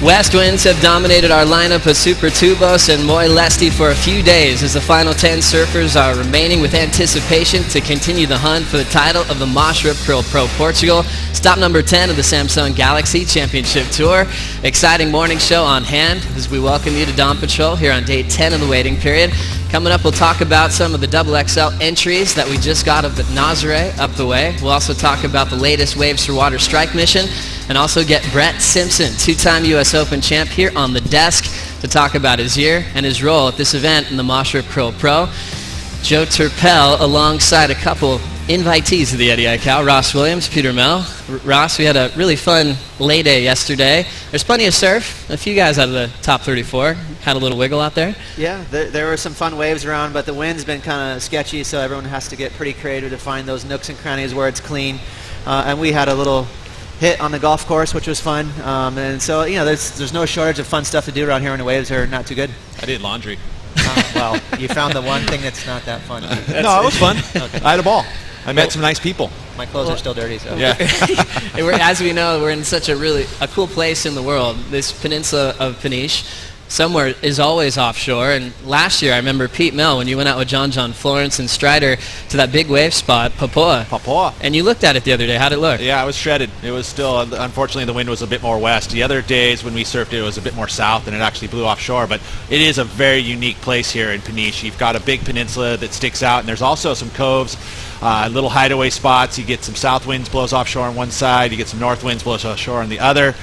West winds have dominated our lineup of Super Tubos and Moche Leste for a few days as the final 10 surfers are remaining with anticipation to continue the hunt for the title of the Moche Rip Curl Pro Portugal. Stop number 10 of the Samsung Galaxy Championship Tour. Exciting morning show on hand as we welcome you to Dawn Patrol here on day 10 of the waiting period. Coming up, we'll talk about some of the XXL entries that we just got up at Nazare up the way. We'll also talk about the latest Waves for Water Strike mission and also get Brett Simpson, two-time U.S. Open champ, here on the desk to talk about his year and his role at this event in the Moche Rip Curl Pro. Joe Turpel alongside a couple invitees of the Eddie Aikau, Ross Williams, Peter Mel. Ross, we had a really fun lay day yesterday. There's plenty of surf. A few guys out of the top 34 had a little wiggle out there. Yeah, there were some fun waves around, but the wind's been kind of sketchy, so everyone has to get pretty creative to find those nooks and crannies where it's clean. And we had a little hit on the golf course, which was fun. And so, you know, there's no shortage of fun stuff to do around here when the waves are not too good. I did laundry. Well, you found the one thing that's not that fun. No, it was fun. Okay. I had a ball. I met some nice people. My clothes are still dirty, so. Yeah. As we know, we're in such a cool place in the world. This peninsula of Peniche, somewhere is always offshore. And last year, I remember Pete Mel, when you went out with John Florence and Strider to that big wave spot, Papoa. And you looked at it the other day. How'd it look? Yeah, it was shredded. It was still, unfortunately, the wind was a bit more west. The other days when we surfed it was a bit more south, and it actually blew offshore. But it is a very unique place here in Peniche. You've got a big peninsula that sticks out, and there's also some coves, little hideaway spots. You get some south winds blows offshore on one side. You get some north winds blows offshore on the other.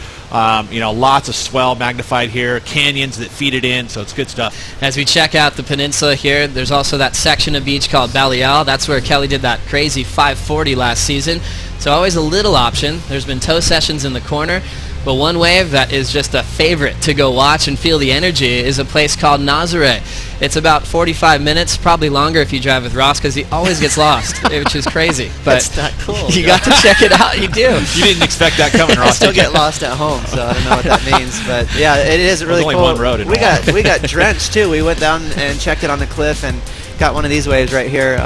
You know, lots of swell magnified here, canyons that feed it in, so it's good stuff. As we check out the peninsula here, there's also that section of beach called Balial. That's where Kelly did that crazy 540 last season. So always a little option. There's been tow sessions in the corner, but one wave that is just a favorite to go watch and feel the energy is a place called Nazare. It's about 45 minutes, probably longer if you drive with Ross, because he always gets lost, which is crazy. But that's not cool. You got to check it out. You do. You didn't expect that coming, Ross. I still get lost at home, so I don't know what that means. But yeah, it is really only cool. One road we got drenched too. We went down and checked it on the cliff and got one of these waves right here,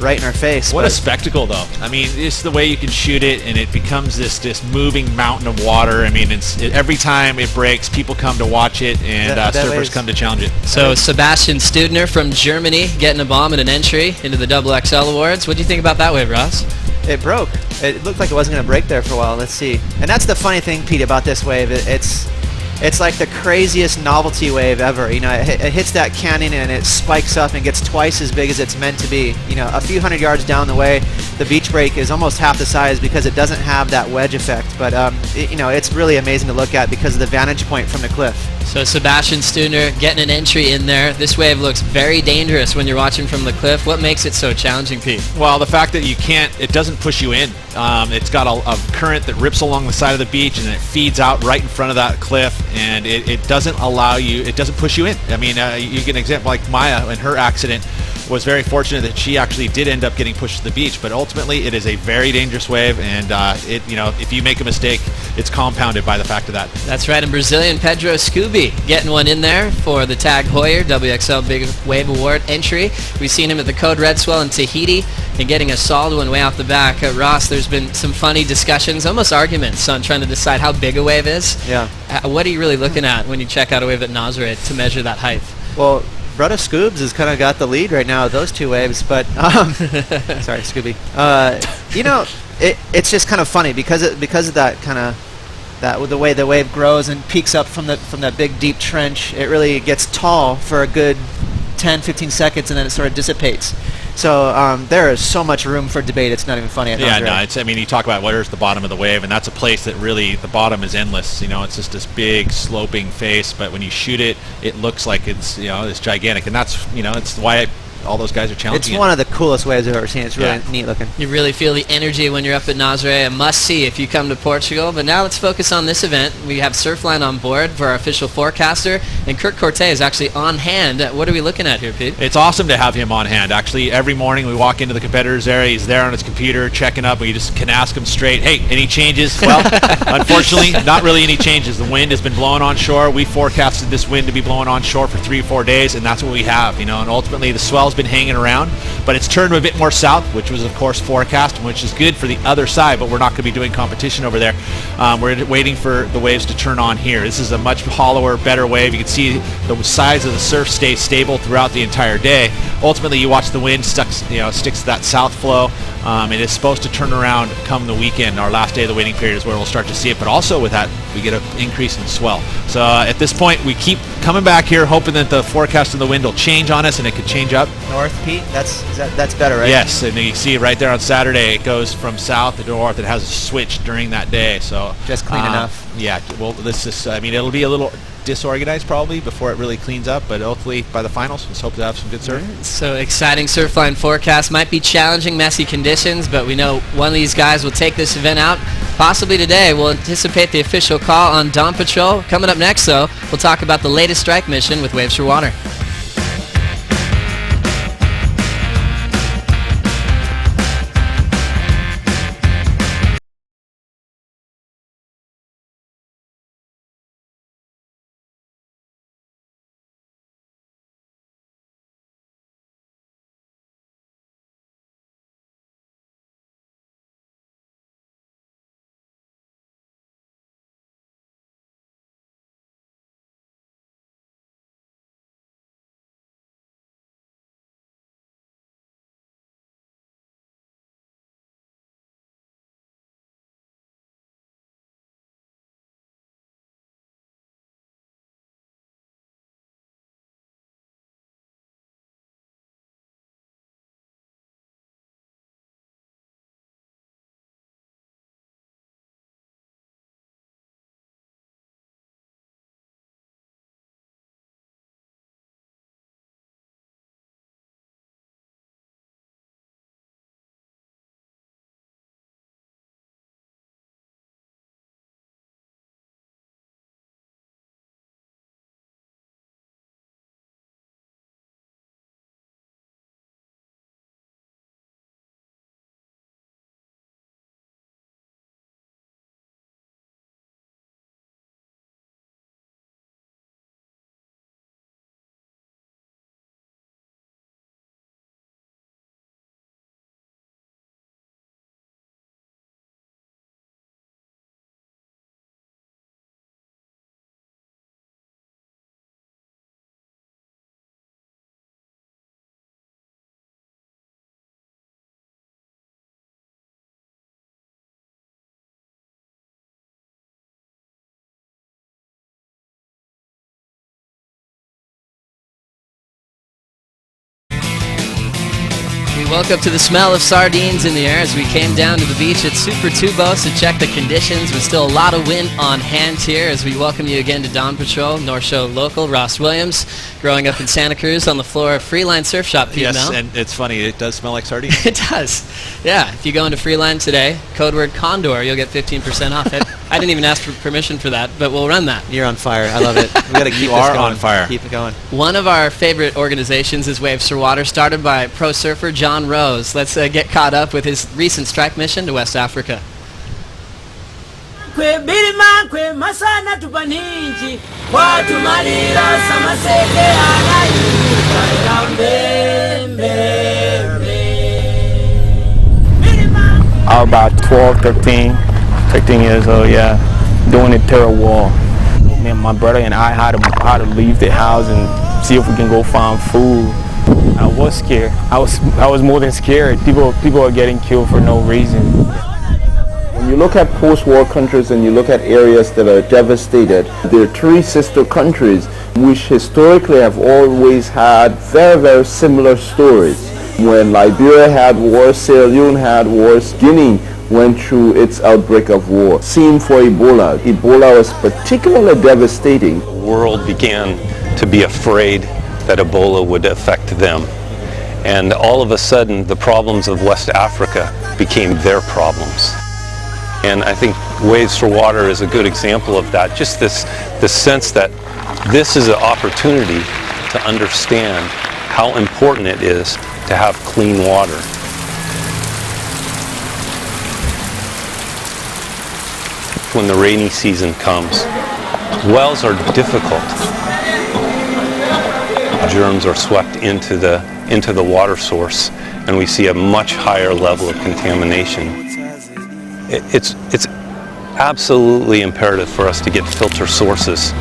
right in our face. What a spectacle, though. I mean, it's the way you can shoot it, and it becomes this moving mountain of water. I mean, every time it breaks, people come to watch it, and surfers come to challenge it. So Sebastian Studner from Germany getting a bomb and an entry into the XXL Awards. What do you think about that wave, Ross? It broke. It looked like it wasn't going to break there for a while. Let's see. And that's the funny thing, Pete, about this wave. It's like the craziest novelty wave ever. You know, it hits that canyon and it spikes up and gets twice as big as it's meant to be. You know, a few hundred yards down the way, the beach break is almost half the size because it doesn't have that wedge effect. But you know, it's really amazing to look at because of the vantage point from the cliff. So Sebastian Studner getting an entry in there. This wave looks very dangerous when you're watching from the cliff. What makes it so challenging, Pete? Well, the fact that it doesn't push you in. It's got a current that rips along the side of the beach and it feeds out right in front of that cliff, and it doesn't allow you, it doesn't push you in. I mean, you get an example like Maya in her accident was very fortunate that she actually did end up getting pushed to the beach, but ultimately it is a very dangerous wave, and you know, if you make a mistake, it's compounded by the fact of that. That's right, and Brazilian Pedro Scooby getting one in there for the Tag Heuer XXL Big Wave Award entry. We've seen him at the Code Red Swell in Tahiti and getting a solid one way off the back. Ross, there's been some funny discussions, almost arguments, on trying to decide how big a wave is. Yeah. What are you really looking at when you check out a wave at Nazare to measure that height? Well, Brother Scoobs has kind of got the lead right now with those two waves, but sorry, Scooby. You know, it's just kind of funny because of that kind of the way the wave grows and peaks up from that big deep trench. It really gets tall for a good 10-15 seconds, and then it sort of dissipates. So there is so much room for debate. It's not even funny. Yeah, no. I mean, you talk about where's the bottom of the wave, and that's a place that really the bottom is endless. You know, it's just this big sloping face, but when you shoot it, it looks like it's it's gigantic, and that's it's why all those guys are challenging. It's one of the coolest waves I've ever seen. It's really neat looking. You really feel the energy when you're up at Nazare. A must-see if you come to Portugal. But now let's focus on this event. We have Surfline on board for our official forecaster, and Kurt Corte is actually on hand. What are we looking at here, Pete? It's awesome to have him on hand. Actually, every morning we walk into the competitors area. He's there on his computer checking up. We just can ask him straight, hey, any changes? Well, unfortunately, not really any changes. The wind has been blowing onshore. We forecasted this wind to be blowing onshore for 3 or 4 days, and that's what we have. And ultimately the swell's been hanging around, but it's turned a bit more south, which was of course forecast, which is good for the other side, but we're not going to be doing competition over there. We're waiting for the waves to turn on here. This is a much hollower, better wave. You can see the size of the surf stays stable throughout the entire day. Ultimately, you watch the wind sticks to that south flow. It is supposed to turn around come the weekend. Our last day of the waiting period is where we'll start to see it, but also with that, we get an increase in swell. So at this point, we keep coming back here, hoping that the forecast of the wind will change on us, and it could change up. North, Pete? That's better, right? Yes, and you see right there on Saturday, it goes from south to north. It has a switch during that day, so just clean enough. Yeah, well, this is, I mean, it'll be a little disorganized probably before it really cleans up, but hopefully by the finals, let's hope to have some good surf. So exciting surfline forecast. Might be challenging, messy conditions, but we know one of these guys will take this event out possibly today. We'll anticipate the official call on Dawn Patrol. Coming up next, though, we'll talk about the latest strike mission with Waves for Water. We woke up to the smell of sardines in the air as we came down to the beach at Super Tubos to check the conditions, with still a lot of wind on hand here as we welcome you again to Dawn Patrol. North Shore local Ross Williams, growing up in Santa Cruz on the floor of Freeline Surf Shop. Yes, and it's funny, it does smell like sardines. It does. Yeah, if you go into Freeline today, code word Condor, you'll get 15% off it. I didn't even ask for permission for that, but we'll run that. You're on fire. I love it. We got to keep You this are going. on fire. Keep it going. One of our favorite organizations is Waves for Water, started by pro surfer John Rose. Let's get caught up with his recent strike mission to West Africa. I was about 12, 13 years old, yeah, doing a terror wall. Me and my brother and I had to leave the house and see if we can go find food. I was scared. I was more than scared. People are getting killed for no reason. When you look at post-war countries and you look at areas that are devastated, there are three sister countries which historically have always had very, very similar stories. When Liberia had wars, Sierra Leone had wars, Guinea went through its outbreak of war. Same for Ebola. Ebola was particularly devastating. The world began to be afraid that Ebola would affect them. And all of a sudden, the problems of West Africa became their problems. And I think Waves for Water is a good example of that. Just this sense that this is an opportunity to understand how important it is to have clean water. When the rainy season comes, wells are difficult. Germs are swept into the into the water source, and we see a much higher level of contamination. It's absolutely imperative for us to get filter sources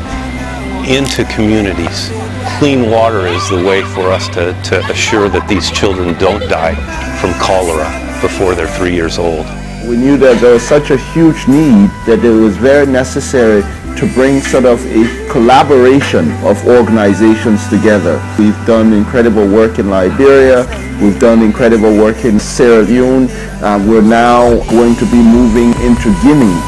into communities. Clean water is the way for us to assure that these children don't die from cholera before they're 3 years old. We knew that there was such a huge need that it was very necessary to bring sort of a collaboration of organizations together. We've done incredible work in Liberia, we've done incredible work in Sierra Leone, we're now going to be moving into Guinea.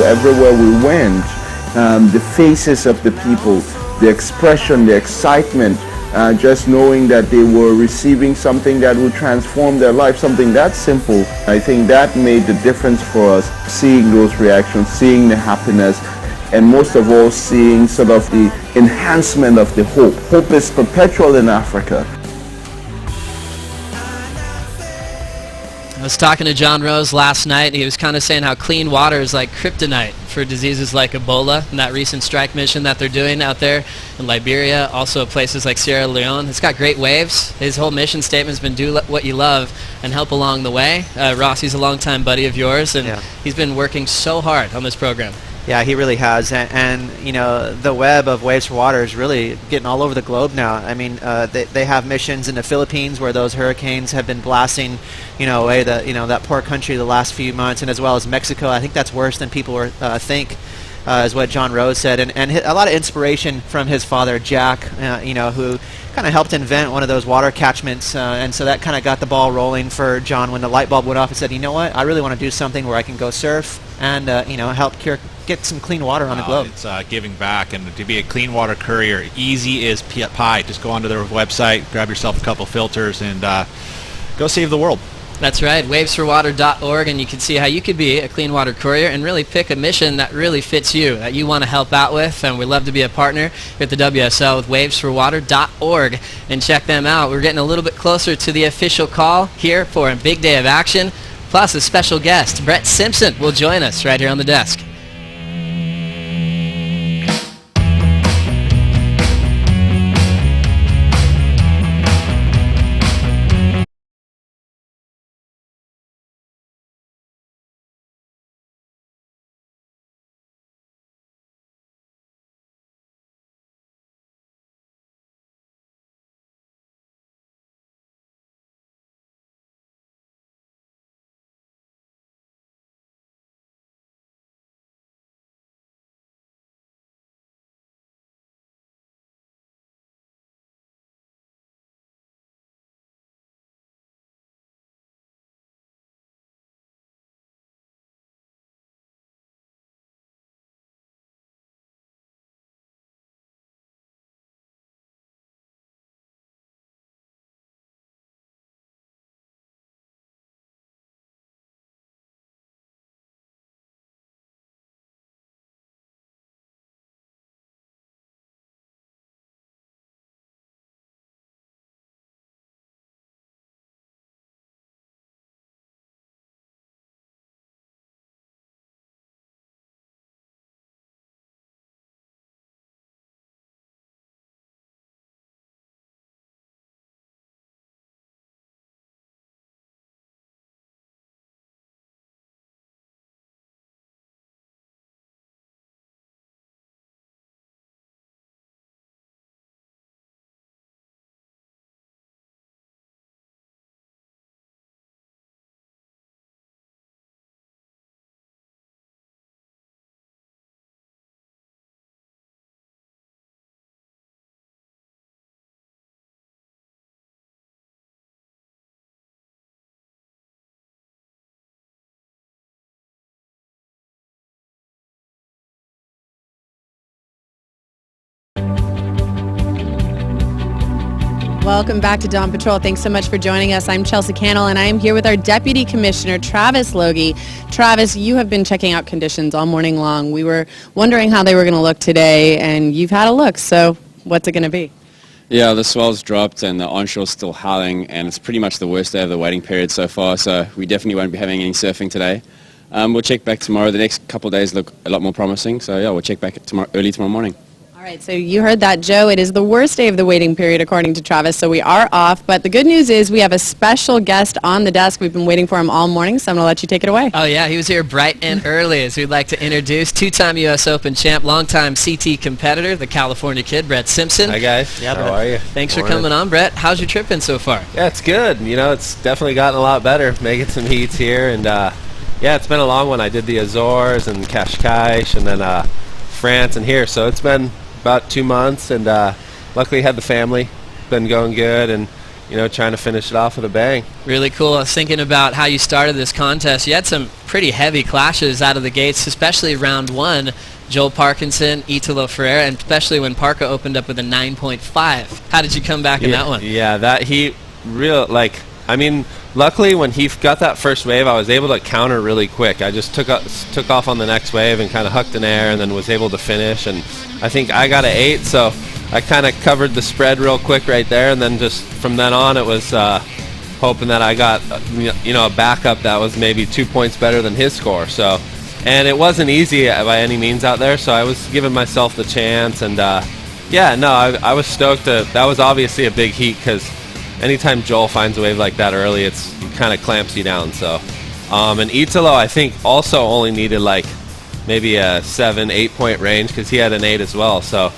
Everywhere we went, the faces of the people, the expression, the excitement, just knowing that they were receiving something that would transform their life, something that simple. I think that made the difference for us, seeing those reactions, seeing the happiness, and most of all seeing sort of the enhancement of the hope. Hope is perpetual in Africa. I was talking to John Rose last night. He was kind of saying how clean water is like kryptonite for diseases like Ebola and that recent strike mission that they're doing out there in Liberia, also places like Sierra Leone. It's got great waves. His whole mission statement has been do what you love and help along the way. Rossi's a longtime buddy of yours, and he's been working so hard on this program. Yeah, he really has, and you know, the web of Waves for Water is really getting all over the globe now. I mean, they have missions in the Philippines where those hurricanes have been blasting, away that poor country the last few months, and as well as Mexico. I think that's worse than people think, is what John Rose said, and a lot of inspiration from his father Jack, who kind of helped invent one of those water catchments, and so that kind of got the ball rolling for John when the light bulb went off and said, you know what, I really want to do something where I can go surf and help get some clean water on the globe. It's giving back, and to be a clean water courier, easy as pie. Just go onto their website, grab yourself a couple filters, and go save the world. That's right, wavesforwater.org, and you can see how you could be a clean water courier and really pick a mission that really fits you, that you want to help out with, and we'd love to be a partner with the WSL with wavesforwater.org, and check them out. We're getting a little bit closer to the official call here for a big day of action, plus a special guest, Brett Simpson, will join us right here on the desk. Welcome back to Dawn Patrol. Thanks so much for joining us. I'm Chelsea Cannell, and I am here with our Deputy Commissioner, Travis Logie. Travis, you have been checking out conditions all morning long. We were wondering how they were going to look today, and you've had a look. So what's it going to be? Yeah, the swell's dropped and the onshore's still howling, and it's pretty much the worst day of the waiting period so far, so we definitely won't be having any surfing today. We'll check back tomorrow. The next couple of days look a lot more promising, so yeah, we'll check back early tomorrow morning. All right, so you heard that, Joe. It is the worst day of the waiting period, according to Travis, so we are off. But the good news is we have a special guest on the desk. We've been waiting for him all morning, so I'm going to let you take it away. Oh, yeah, he was here bright and early, as we'd like to introduce two-time U.S. Open champ, longtime CT competitor, the California kid, Brett Simpson. Hi, guys. Yeah, How are you? Thanks for coming on, Brett. How's your trip been so far? Yeah, it's good. You know, it's definitely gotten a lot better, making some heats here. And, yeah, it's been a long one. I did the Azores and Cascais and then France and here. So it's been about 2 months, and luckily had the family. Been going good, and you know, trying to finish it off with a bang. Really cool. I was thinking about how you started this contest. You had some pretty heavy clashes out of the gates, especially round one. Joel Parkinson, Italo Ferreira, and especially when Parka opened up with a 9.5. How did you come back in that one? Yeah, that heat, I mean, luckily when he got that first wave, I was able to counter really quick. I just took off on the next wave and kind of hucked in air, and then was able to finish. And I think I got an 8, so I kind of covered the spread real quick right there. And then just from then on, it was hoping that I got you know, a backup that was maybe 2 points better than his score. So, and it wasn't easy by any means out there. So I was giving myself the chance, and yeah, no, I was stoked. That was obviously a big heat, because anytime Joel finds a wave like that early, it kind of clamps you down. So, and Italo, I think, also only needed like maybe a 7-8 point range, because he had an 8 as well. So,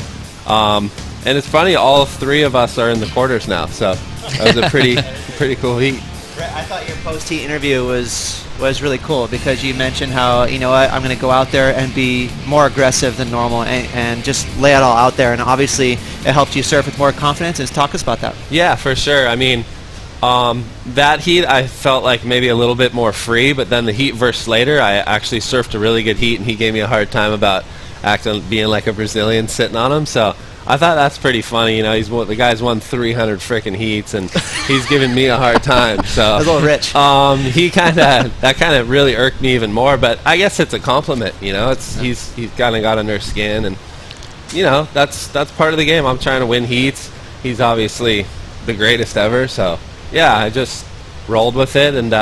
and it's funny, all 3 of us are in the quarters now. So that was a pretty cool heat. Brett, I thought your post-heat interview was really cool, because you mentioned how, you know what, I'm going to go out there and be more aggressive than normal and just lay it all out there. And obviously it helped you surf with more confidence. And talk us about that. Yeah, for sure. I mean, that heat I felt like maybe a little bit more free, but then the heat versus Slater, I actually surfed a really good heat, and he gave me a hard time about being like a Brazilian sitting on him. So I thought that's pretty funny. You know, the guy's won 300 freaking heats, and he's giving me a hard time. So a little rich. That kind of really irked me even more. But I guess it's a compliment. You know, he's kind of got under his skin, and you know, that's part of the game. I'm trying to win heats. He's obviously the greatest ever. So yeah, I just rolled with it, and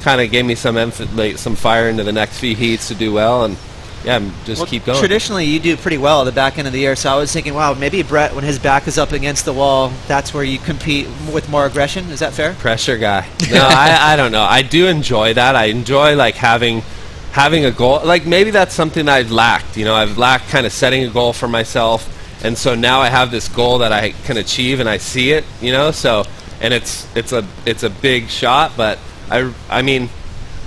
kind of gave me some fire into the next few heats to do well. And yeah, just keep going. Traditionally, you do pretty well at the back end of the year, so I was thinking, wow, maybe Brett, when his back is up against the wall, that's where you compete with more aggression. Is that fair? Pressure guy. No, I don't know. I do enjoy that. I enjoy like having a goal. Like maybe that's something I've lacked. You know, I've lacked kind of setting a goal for myself, and so now I have this goal that I can achieve, and I see it. You know, so and it's a big shot, but I mean,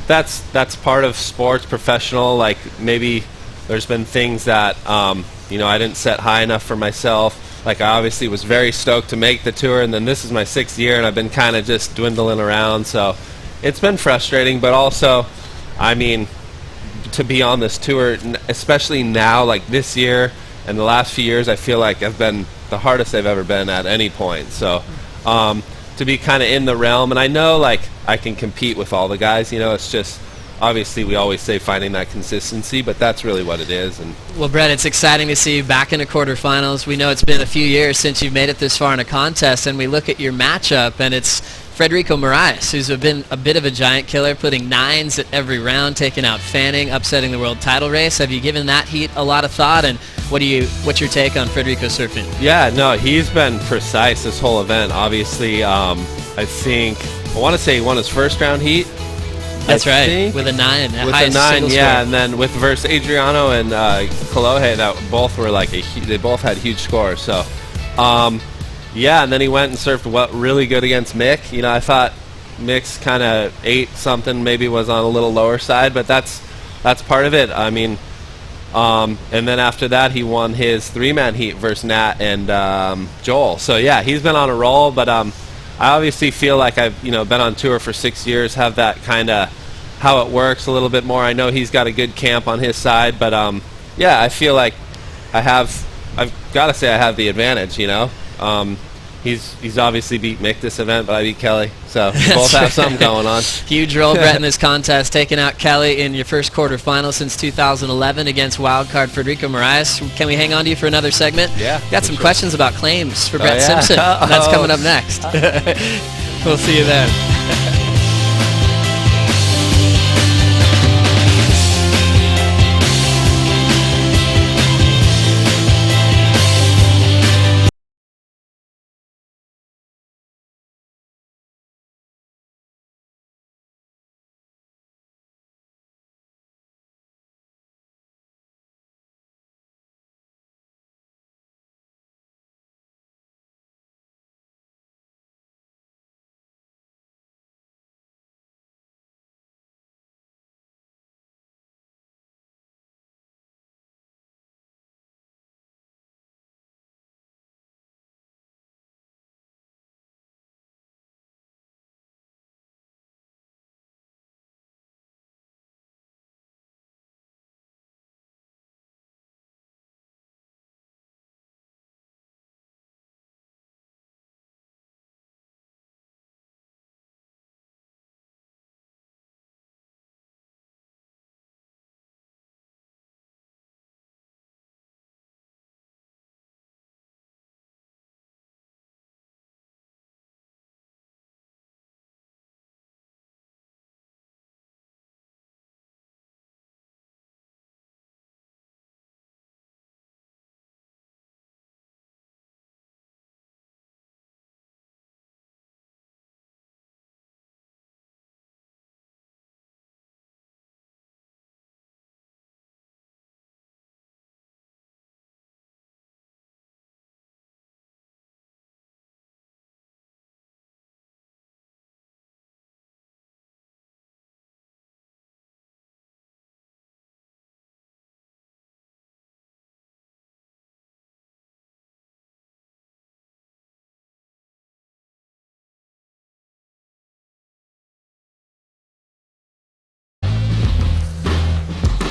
that's part of sports, professional. Like maybe there's been things that you know, I didn't set high enough for myself. Like I obviously was very stoked to make the tour, and then this is my 6th year, and I've been kind of just dwindling around. So it's been frustrating, but also, I mean, to be on this tour, especially now, like this year and the last few years, I feel like I've been the hardest I've ever been at any point. So to be kind of in the realm, and I know like I can compete with all the guys, you know, it's just obviously we always say finding that consistency, but that's really what it is. And well, Brett, it's exciting to see you back in the quarterfinals. We know it's been a few years since you've made it this far in a contest, and we look at your matchup, and it's Frederico Moraes, who's been a bit of a giant killer, putting 9s at every round, taking out Fanning, upsetting the world title race. Have you given that heat a lot of thought, and what's your take on Frederico surfing? Yeah, no, he's been precise this whole event. Obviously, I want to say he won his first round heat. That's right, with a 9. With a 9, yeah, and then with versus Adriano and Kolohe, that both were like they both had huge scores. So, yeah, and then he went and surfed really good against Mick. You know, I thought Mick's kind of 8 something, maybe was on a little lower side, but that's part of it. I mean, and then after that, he won his 3-man heat versus Nat and Joel. So yeah, he's been on a roll, but I obviously feel like I've been on tour for 6 years, have that kind of how it works a little bit more. I know he's got a good camp on his side, but yeah, I feel like I've got to say I have the advantage. You know, he's obviously beat Mick this event, but I beat Kelly, so we both have something going on. Huge role, Brett, in this contest, taking out Kelly in your first quarterfinal since 2011 against wildcard Frederico Moraes. Can we hang on to you for another segment? Yeah. Got some questions about claims for Brett yeah. Simpson. That's coming up next. We'll see you then.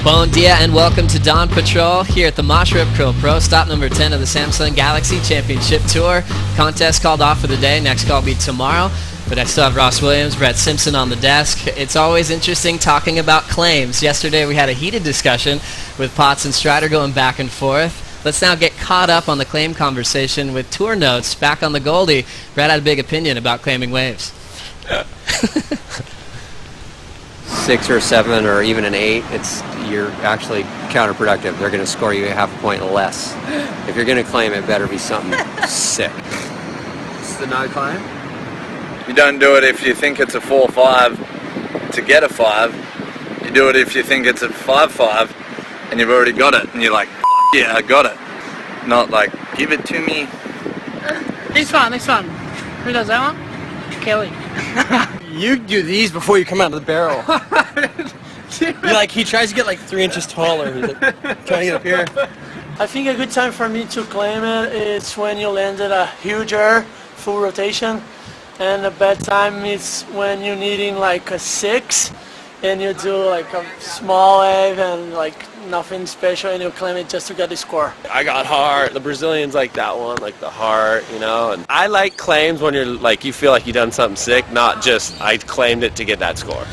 Bon dia and welcome to Dawn Patrol here at the Moche Rip Curl Pro, stop number 10 of the Samsung Galaxy Championship Tour. Contest called off for the day. Next call will be tomorrow. But I still have Ross Williams, Brett Simpson on the desk. It's always interesting talking about claims. Yesterday we had a heated discussion with Potts and Strider going back and forth. Let's now get caught up on the claim conversation with Tour Notes back on the Goldie. Brett had a big opinion about claiming waves. 6 or 7 or even an 8, you're actually counterproductive. They're going to score you half a point less. If you're going to claim, it better be something sick. It's the not climb? You don't do it if you think it's a 4-5 to get a 5. You do it if you think it's a 5-5 and you've already got it and you're like, yeah, I got it. Not like, give it to me. This one. Who does that one? Kelly. You do these before you come out of the barrel. He tries to get like 3 inches taller. He's like trying to get up here. I think a good time for me to claim it is when you landed a huge air, full rotation. And a bad time is when you're needing like a 6 and you do like a small wave and like nothing special and you claim it just to get the score. I got heart. The Brazilians like that one, like the heart, you know. And I like claims when you're like, you feel like you done something sick, not just I claimed it to get that score.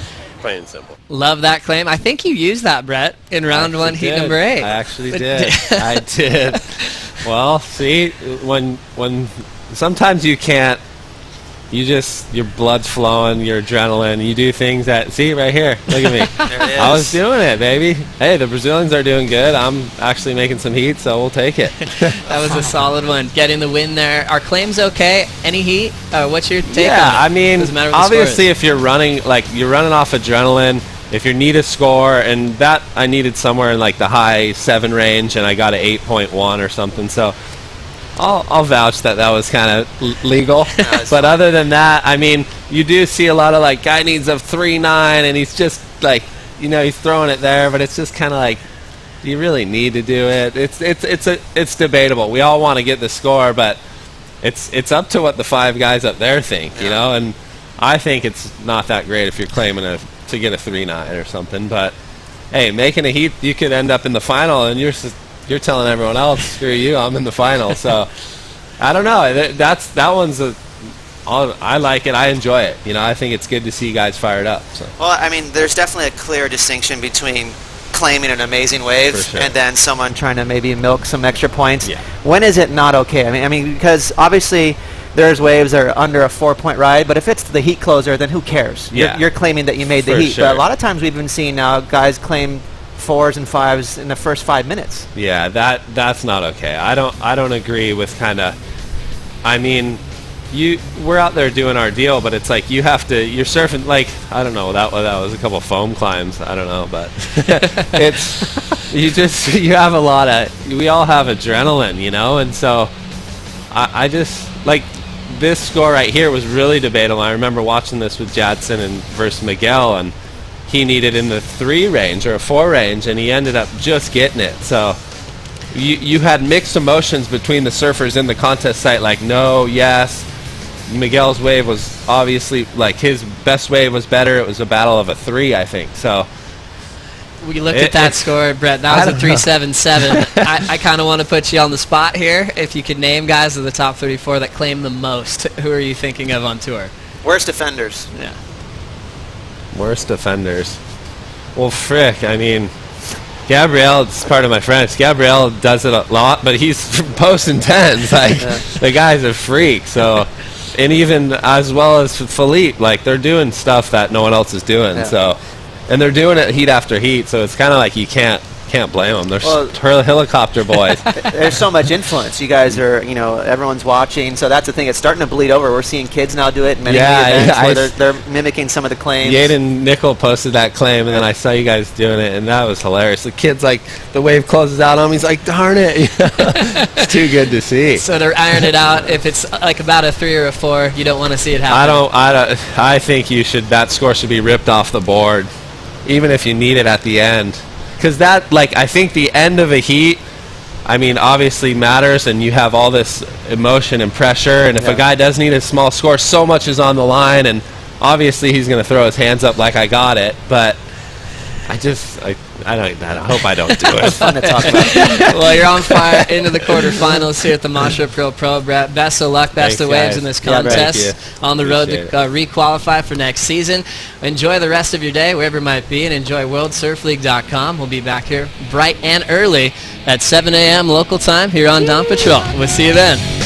Plain and simple. Love that claim. I think you used that, Brett, in round 1, heat number 8. I actually did. I did. Well, see, when sometimes you can't. Your blood's flowing, your adrenaline, you do things that, see right here, look at me. There it is. I was doing it, baby. Hey, the Brazilians are doing good. I'm actually making some heat, so we'll take it. That was a solid one. Getting the win there. Are claims okay? Any heat? What's your take on it? I mean, Doesn't matter what the obviously score is. if you're running off adrenaline, if you need a score, and that I needed somewhere in like the high 7 range, and I got an 8.1 or something, so I'll vouch that was kind of legal. But other than that, I mean, you do see a lot of like guy needs a 3.9 and he's just like, he's throwing it there, but it's just kind of like, do you really need to do it? It's debatable. We all want to get the score, but it's up to what the 5 guys up there think, you know. And I think it's not that great if you're claiming to get a 3.9 or something. But hey, making a heat, you could end up in the final, and you're telling everyone else, screw you, I'm in the final. So, I don't know. That one's I like it. I enjoy it. I think it's good to see guys fired up. So. Well, I mean, there's definitely a clear distinction between claiming an amazing wave and then someone trying to maybe milk some extra points. Yeah. When is it not okay? I mean, because obviously there's waves that are under a 4-point ride, but if it's the heat closer, then who cares? Yeah. You're claiming that you made the heat. Sure. But a lot of times we've been seeing now guys claim 4s and 5s in the first 5 minutes. Yeah, that's not okay. I don't agree with kind of. I mean, we're out there doing our deal, but it's like you're surfing like, I don't know, that was a couple foam climbs. I don't know, but you have a lot of. We all have adrenaline, and so I just like this score right here was really debatable. I remember watching this with Jadson and versus Miguel, and he needed in the 3 range or a 4 range, and he ended up just getting it. So you had mixed emotions between the surfers in the contest site, like no, yes. Miguel's wave was obviously, like, his best wave was better. It was a battle of a 3, I think. So we looked at that score, Brett. That was a 3.77. I kind of want to put you on the spot here. If you could name guys of the top 34 that claim the most, who are you thinking of on tour? Worst offenders. Yeah. Worst offenders. Well, frick, I mean, Gabriel is part of my friends. Gabriel does it a lot, but he's posting 10s. Like, the guy's a freak. So, and even as well as Philippe, like, they're doing stuff that no one else is doing. Yeah. So, and they're doing it heat after heat. So it's kind of like you can't blame them. They're helicopter boys. There's so much influence. You guys are, everyone's watching. So that's the thing. It's starting to bleed over. We're seeing kids now do it in many events where they're mimicking some of the claims. Yaden Nickel posted that claim, and then I saw you guys doing it, and that was hilarious. The kid's like, the wave closes out on him. He's like, darn it. It's too good to see. So to iron it out, if it's like about a 3 or a 4, you don't want to see it happen. I think that score should be ripped off the board, even if you need it at the end. Because I think the end of a heat, I mean, obviously matters, and you have all this emotion and pressure, and if a guy does need a small score, so much is on the line, and obviously he's going to throw his hands up like I got it, but I hope I don't do it. It's fun to talk about. Well, you're on fire into the quarterfinals here at the Moche Rip Curl Pro, Brett. Best of luck, best Thanks, of waves guys. in this Yeah, Brett. contest. Thank On the road to Appreciate it. re-qualify for next season. Enjoy the rest of your day, wherever it might be, and enjoy WorldSurfLeague.com. We'll be back here bright and early at 7 a.m. local time here on Dawn Patrol. We'll see you then.